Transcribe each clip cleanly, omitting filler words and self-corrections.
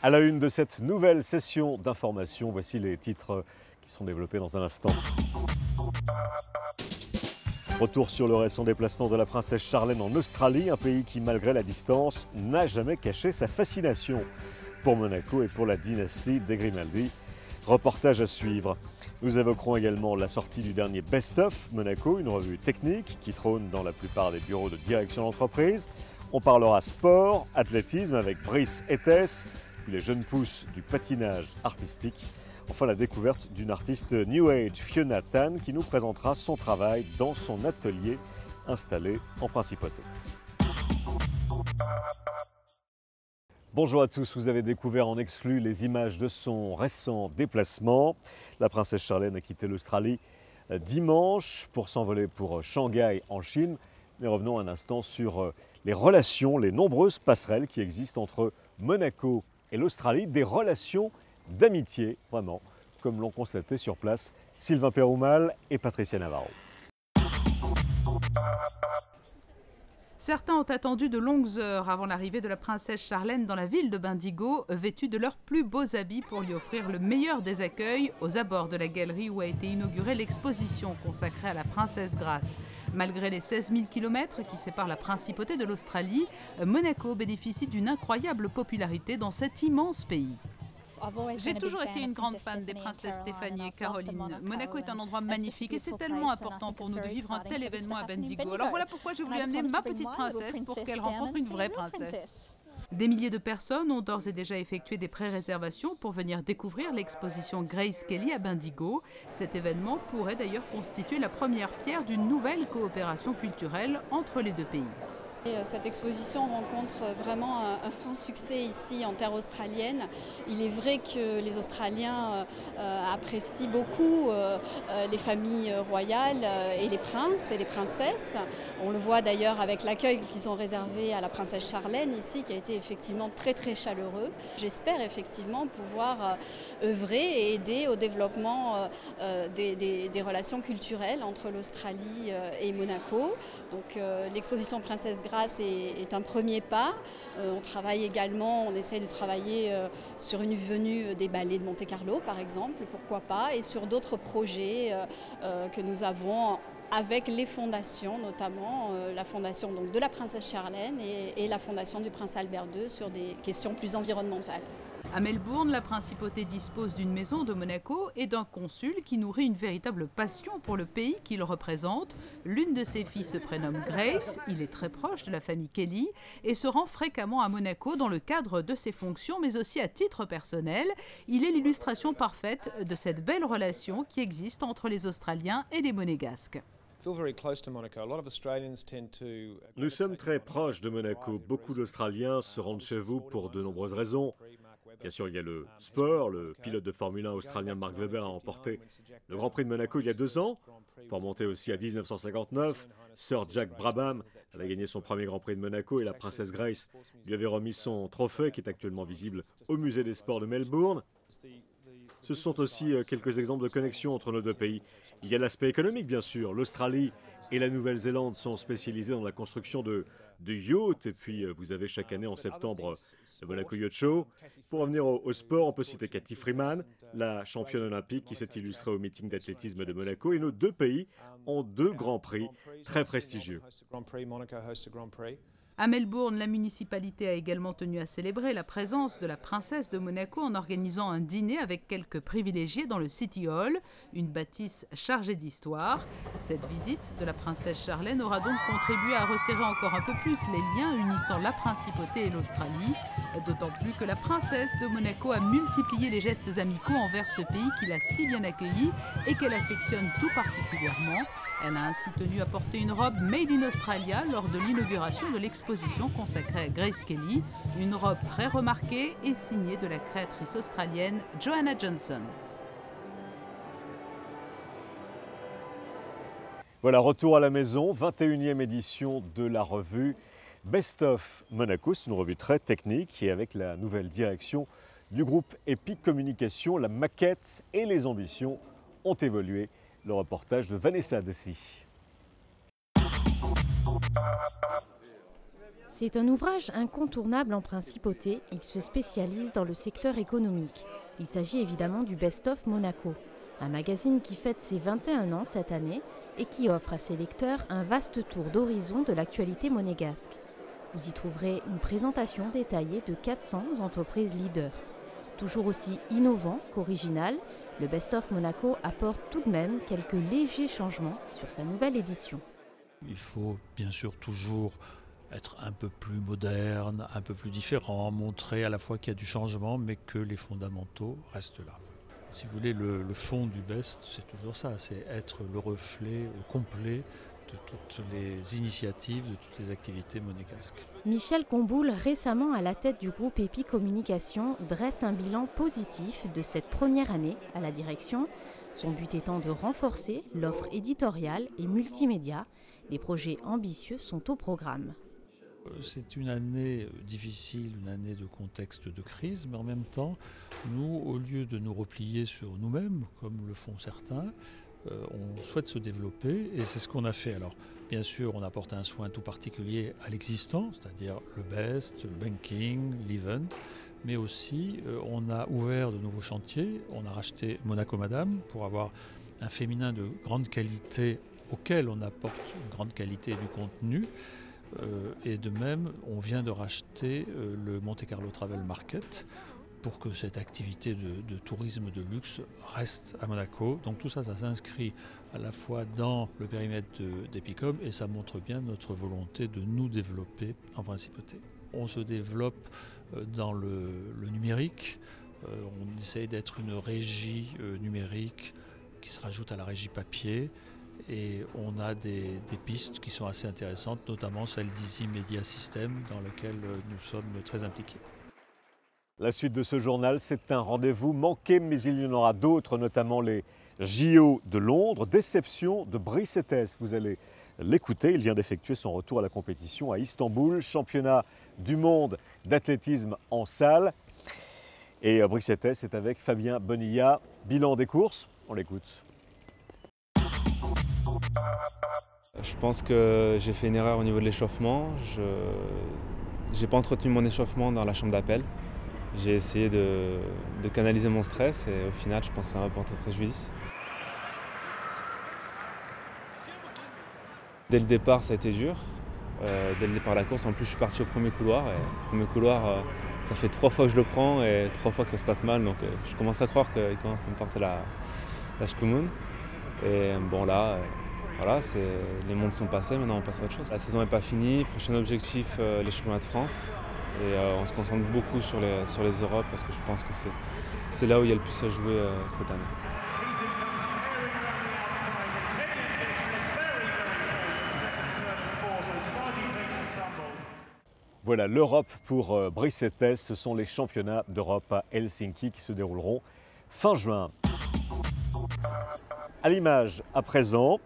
À la une de cette nouvelle session d'information, voici les titres qui seront développés dans un instant. Retour sur le récent déplacement de la princesse Charlène en Australie, un pays qui, malgré la distance, n'a jamais caché sa fascination pour Monaco et pour la dynastie des Grimaldi. Reportage à suivre. Nous évoquerons également la sortie du dernier Best of Monaco, une revue technique qui trône dans la plupart des bureaux de direction d'entreprise. On parlera sport, athlétisme avec Brice Etes, puis les jeunes pousses du patinage artistique. Enfin, la découverte d'une artiste New Age, Fiona Tan, qui nous présentera son travail dans son atelier installé en Principauté. Bonjour à tous, vous avez découvert en exclu les images de son récent déplacement. La princesse Charlène a quitté l'Australie dimanche pour s'envoler pour Shanghai en Chine. Mais revenons un instant sur les relations, les nombreuses passerelles qui existent entre Monaco et l'Australie, des relations d'amitié, vraiment, comme l'ont constaté sur place Sylvain Péroumal et Patricia Navarro. Certains ont attendu de longues heures avant l'arrivée de la princesse Charlène dans la ville de Bendigo, vêtue de leurs plus beaux habits pour lui offrir le meilleur des accueils aux abords de la galerie où a été inaugurée l'exposition consacrée à la princesse Grace. Malgré les 16 000 km qui séparent la principauté de l'Australie, Monaco bénéficie d'une incroyable popularité dans cet immense pays. J'ai toujours été une grande fan des princesses Stéphanie et Caroline. Monaco est un endroit magnifique et c'est tellement important pour nous de vivre un tel événement à Bendigo. Alors voilà pourquoi j'ai voulu amener ma petite princesse pour qu'elle rencontre une vraie princesse. Des milliers de personnes ont d'ores et déjà effectué des pré-réservations pour venir découvrir l'exposition Grace Kelly à Bendigo. Cet événement pourrait d'ailleurs constituer la première pierre d'une nouvelle coopération culturelle entre les deux pays. Cette exposition rencontre vraiment un franc succès ici en terre australienne. Il est vrai que les Australiens apprécient beaucoup les familles royales et les princes et les princesses. On le voit d'ailleurs avec l'accueil qu'ils ont réservé à la princesse Charlène ici, qui a été effectivement très très chaleureux. J'espère effectivement pouvoir œuvrer et aider au développement des relations culturelles entre l'Australie et Monaco. Donc l'exposition Princesse Grace est un premier pas. On travaille également, on essaye de travailler sur une venue des ballets de Monte-Carlo par exemple, pourquoi pas, et sur d'autres projets que nous avons avec les fondations, notamment la fondation donc, de la princesse Charlène et la fondation du prince Albert II sur des questions plus environnementales. À Melbourne, la principauté dispose d'une maison de Monaco et d'un consul qui nourrit une véritable passion pour le pays qu'il représente. L'une de ses filles se prénomme Grace, il est très proche de la famille Kelly et se rend fréquemment à Monaco dans le cadre de ses fonctions, mais aussi à titre personnel. Il est l'illustration parfaite de cette belle relation qui existe entre les Australiens et les Monégasques. Nous sommes très proches de Monaco. Beaucoup d'Australiens se rendent chez vous pour de nombreuses raisons. Bien sûr, il y a le sport. Le pilote de Formule 1 australien Mark Webber a remporté le Grand Prix de Monaco il y a 2 ans. Pour remonter aussi à 1959, Sir Jack Brabham avait gagné son premier Grand Prix de Monaco et la princesse Grace lui avait remis son trophée qui est actuellement visible au musée des sports de Melbourne. Ce sont aussi quelques exemples de connexions entre nos deux pays. Il y a l'aspect économique, bien sûr. L'Australie et la Nouvelle-Zélande sont spécialisées dans la construction de yachts. Et puis, vous avez chaque année en septembre le Monaco Yacht Show. Pour revenir au sport, on peut citer Cathy Freeman, la championne olympique qui s'est illustrée au meeting d'athlétisme de Monaco. Et nos deux pays ont 2 grands prix très prestigieux. À Melbourne, la municipalité a également tenu à célébrer la présence de la princesse de Monaco en organisant un dîner avec quelques privilégiés dans le City Hall, une bâtisse chargée d'histoire. Cette visite de la princesse Charlène aura donc contribué à resserrer encore un peu plus les liens unissant la principauté et l'Australie, d'autant plus que la princesse de Monaco a multiplié les gestes amicaux envers ce pays qui l'a si bien accueilli et qu'elle affectionne tout particulièrement. Elle a ainsi tenu à porter une robe Made in Australia lors de l'inauguration de l'exposition consacrée à Grace Kelly, une robe très remarquée et signée de la créatrice australienne Joanna Johnson. Voilà, retour à la maison, 21e édition de la revue Best of Monaco. C'est une revue très technique et avec la nouvelle direction du groupe Epic Communication, la maquette et les ambitions ont évolué. Le reportage de Vanessa Dessy. C'est un ouvrage incontournable en principauté. Il se spécialise dans le secteur économique. Il s'agit évidemment du Best of Monaco, un magazine qui fête ses 21 ans cette année et qui offre à ses lecteurs un vaste tour d'horizon de l'actualité monégasque. Vous y trouverez une présentation détaillée de 400 entreprises leaders. Toujours aussi innovant qu'original, le Best of Monaco apporte tout de même quelques légers changements sur sa nouvelle édition. Il faut bien sûr toujours être un peu plus moderne, un peu plus différent, montrer à la fois qu'il y a du changement mais que les fondamentaux restent là. Si vous voulez, le fond du Best, c'est toujours ça, c'est être le reflet complet de toutes les initiatives, de toutes les activités monégasques. Michel Comboul, récemment à la tête du groupe EPI Communication, dresse un bilan positif de cette première année à la direction, son but étant de renforcer l'offre éditoriale et multimédia. Des projets ambitieux sont au programme. C'est une année difficile, une année de contexte de crise, mais en même temps, nous, au lieu de nous replier sur nous-mêmes, comme le font certains, on souhaite se développer et c'est ce qu'on a fait. Alors, bien sûr, on apporte un soin tout particulier à l'existant, c'est-à-dire le Best, le banking, l'event, mais aussi on a ouvert de nouveaux chantiers. On a racheté Monaco Madame pour avoir un féminin de grande qualité auquel on apporte une grande qualité du contenu. Et de même, on vient de racheter le Monte Carlo Travel Market pour que cette activité de tourisme de luxe reste à Monaco. Donc tout ça, ça s'inscrit à la fois dans le périmètre d'Epicom et ça montre bien notre volonté de nous développer en principauté. On se développe dans le numérique, on essaye d'être une régie numérique qui se rajoute à la régie papier. Et on a des pistes qui sont assez intéressantes, notamment celle d'Easy Media System, dans laquelle nous sommes très impliqués. La suite de ce journal, c'est un rendez-vous manqué, mais il y en aura d'autres, notamment les JO de Londres. Déception de Brice Etes, vous allez l'écouter. Il vient d'effectuer son retour à la compétition à Istanbul, championnat du monde d'athlétisme en salle. Et Brice Etes est avec Fabien Bonilla. Bilan des courses, on l'écoute. Je pense que j'ai fait une erreur au niveau de l'échauffement. Je n'ai pas entretenu mon échauffement dans la chambre d'appel. J'ai essayé de canaliser mon stress et au final, je pense que ça m'a porté préjudice. Dès le départ, ça a été dur. Dès le départ de la course, en plus, je suis parti au premier couloir. Et le premier couloir, ça fait 3 fois que je le prends et 3 fois que ça se passe mal. Donc, je commence à croire qu'il commence à me porter la Schkumun. Et bon, là, voilà, les mondes sont passés, maintenant on passe à autre chose. La saison n'est pas finie, prochain objectif, les championnats de France. Et on se concentre beaucoup sur les Europes parce que je pense que c'est là où il y a le plus à jouer cette année. Voilà, l'Europe pour Brice Etes, ce sont les championnats d'Europe à Helsinki qui se dérouleront fin juin. À l'image à présent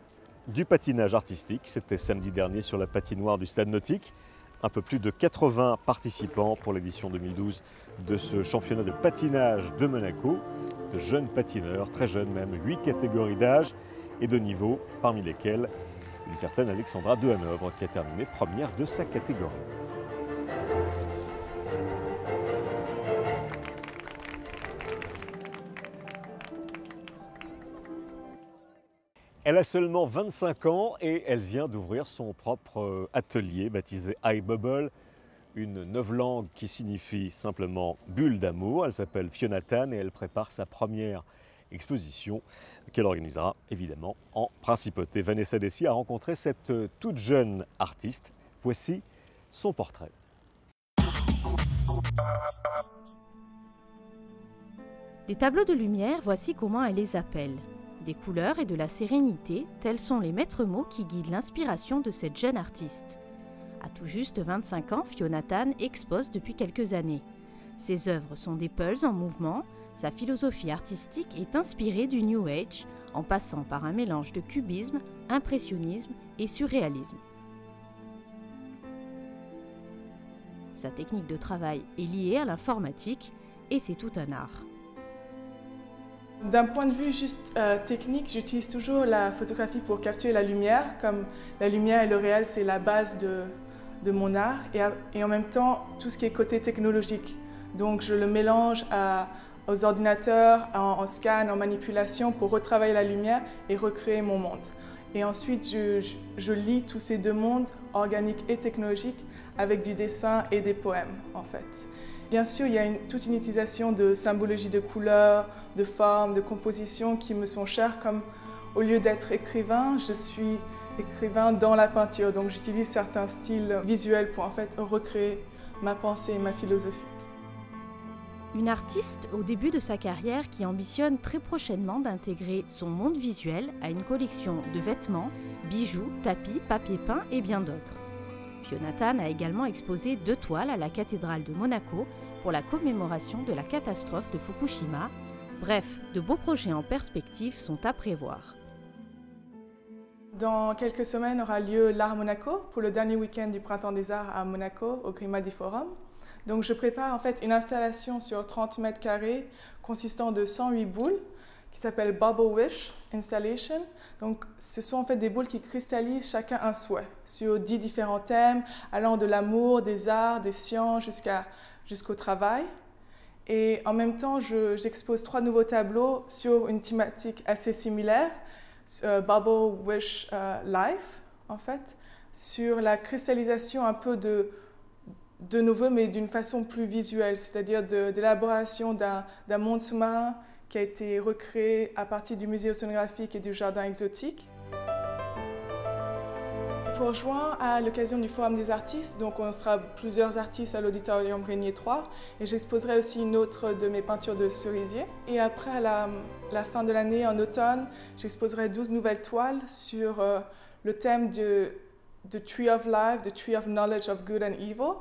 du patinage artistique, c'était samedi dernier sur la patinoire du Stade Nautique. Un peu plus de 80 participants pour l'édition 2012 de ce championnat de patinage de Monaco. De jeunes patineurs, très jeunes même, 8 catégories d'âge et de niveau, parmi lesquelles une certaine Alexandra de Hanovre qui a terminé première de sa catégorie. Elle a seulement 25 ans et elle vient d'ouvrir son propre atelier baptisé iBubble, une novlangue qui signifie simplement bulle d'amour. Elle s'appelle Fiona Tan et elle prépare sa première exposition qu'elle organisera évidemment en principauté. Vanessa Dessy a rencontré cette toute jeune artiste. Voici son portrait. Des tableaux de lumière, voici comment elle les appelle. Des couleurs et de la sérénité, tels sont les maîtres mots qui guident l'inspiration de cette jeune artiste. À tout juste 25 ans, Fiona Tan expose depuis quelques années. Ses œuvres sont des pulls en mouvement, sa philosophie artistique est inspirée du New Age, en passant par un mélange de cubisme, impressionnisme et surréalisme. Sa technique de travail est liée à l'informatique et c'est tout un art. D'un point de vue juste technique, j'utilise toujours la photographie pour capturer la lumière. Comme la lumière et le réel, c'est la base de mon art et en même temps tout ce qui est côté technologique. Donc je le mélange aux ordinateurs, en scan, en manipulation pour retravailler la lumière et recréer mon monde. Et ensuite, je lie tous ces deux mondes, organiques et technologiques, avec du dessin et des poèmes, en fait. Bien sûr, il y a toute une utilisation de symbologie de couleurs, de formes, de compositions qui me sont chères, comme au lieu d'être écrivain, je suis écrivain dans la peinture. Donc j'utilise certains styles visuels pour en fait recréer ma pensée et ma philosophie. Une artiste au début de sa carrière qui ambitionne très prochainement d'intégrer son monde visuel à une collection de vêtements, bijoux, tapis, papier peint et bien d'autres. Jonathan a également exposé 2 toiles à la cathédrale de Monaco pour la commémoration de la catastrophe de Fukushima. Bref, de beaux projets en perspective sont à prévoir. Dans quelques semaines aura lieu l'Art Monaco pour le dernier week-end du Printemps des Arts à Monaco, au Grimaldi Forum. Donc je prépare en fait une installation sur 30 mètres carrés consistant de 108 boules qui s'appelle Bubble Wish Installation. Donc ce sont en fait des boules qui cristallisent chacun un souhait sur 10 différents thèmes allant de l'amour, des arts, des sciences jusqu'au travail. Et en même temps, j'expose 3 nouveaux tableaux sur une thématique assez similaire, Bubble Wish Life en fait, sur la cristallisation un peu de nos vœux, mais d'une façon plus visuelle, c'est-à-dire de l'élaboration d'un monde sous-marin qui a été recréé à partir du musée océanographique et du jardin exotique. Pour juin, à l'occasion du Forum des artistes, donc on sera plusieurs artistes à l'Auditorium Régnier 3, et j'exposerai aussi une autre de mes peintures de cerisier. Et après, à la fin de l'année, en automne, j'exposerai 12 nouvelles toiles sur le thème de The Tree of Life, The Tree of Knowledge of Good and Evil.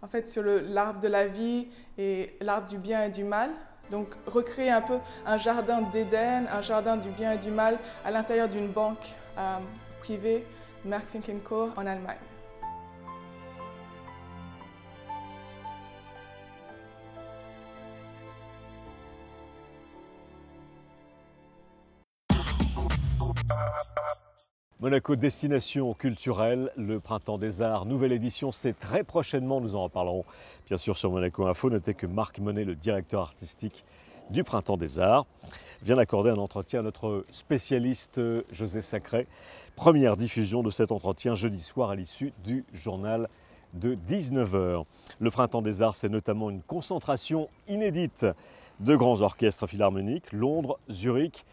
En fait, sur l'arbre de la vie et l'arbre du bien et du mal. Donc, recréer un peu un jardin d'Éden, un jardin du bien et du mal à l'intérieur d'une banque privée, Merck & Co. en Allemagne. Monaco, destination culturelle, le Printemps des Arts, nouvelle édition, c'est très prochainement, nous en reparlerons bien sûr sur Monaco Info. Notez que Marc Monet, le directeur artistique du Printemps des Arts, vient d'accorder un entretien à notre spécialiste José Sacré. Première diffusion de cet entretien jeudi soir à l'issue du journal de 19 h. Le Printemps des Arts, c'est notamment une concentration inédite de grands orchestres philharmoniques, Londres, Zurich,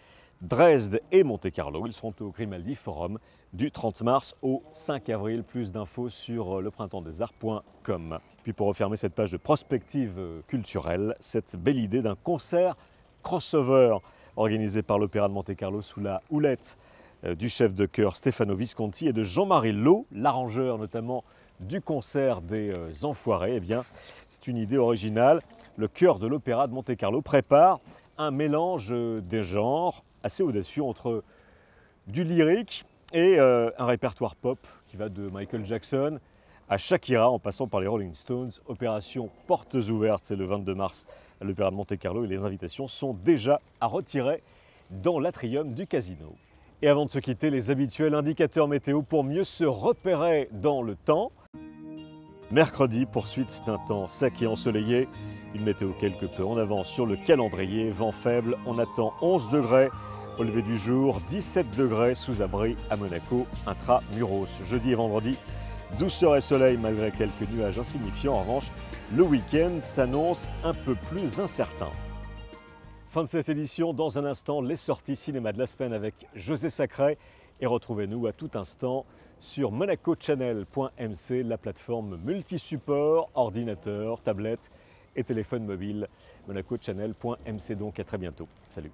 Dresde et Monte-Carlo. Ils seront au Grimaldi Forum du 30 mars au 5 avril. Plus d'infos sur leprintemps-des-arts.com. Puis pour refermer cette page de prospective culturelle, cette belle idée d'un concert crossover organisé par l'Opéra de Monte-Carlo sous la houlette du chef de chœur Stefano Visconti et de Jean-Marie Lowe, l'arrangeur notamment du concert des Enfoirés. Eh bien, c'est une idée originale. Le chœur de l'Opéra de Monte-Carlo prépare un mélange des genres assez audacieux entre du lyrique et un répertoire pop qui va de Michael Jackson à Shakira en passant par les Rolling Stones. Opération Portes ouvertes, c'est le 22 mars à l'Opéra de Monte-Carlo et les invitations sont déjà à retirer dans l'atrium du casino. Et avant de se quitter, les habituels indicateurs météo pour mieux se repérer dans le temps. Mercredi, poursuite d'un temps sec et ensoleillé. Une météo quelque peu en avance sur le calendrier. Vent faible, on attend 11 degrés au lever du jour, 17 degrés sous abri à Monaco, intramuros. Jeudi et vendredi, douceur et soleil malgré quelques nuages insignifiants. En revanche, le week-end s'annonce un peu plus incertain. Fin de cette édition, dans un instant, les sorties cinéma de la semaine avec José Sacré. Et retrouvez-nous à tout instant sur monacochannel.mc, la plateforme multi-support, ordinateur, tablette et téléphone mobile. monacochannel.mc donc, à très bientôt. Salut.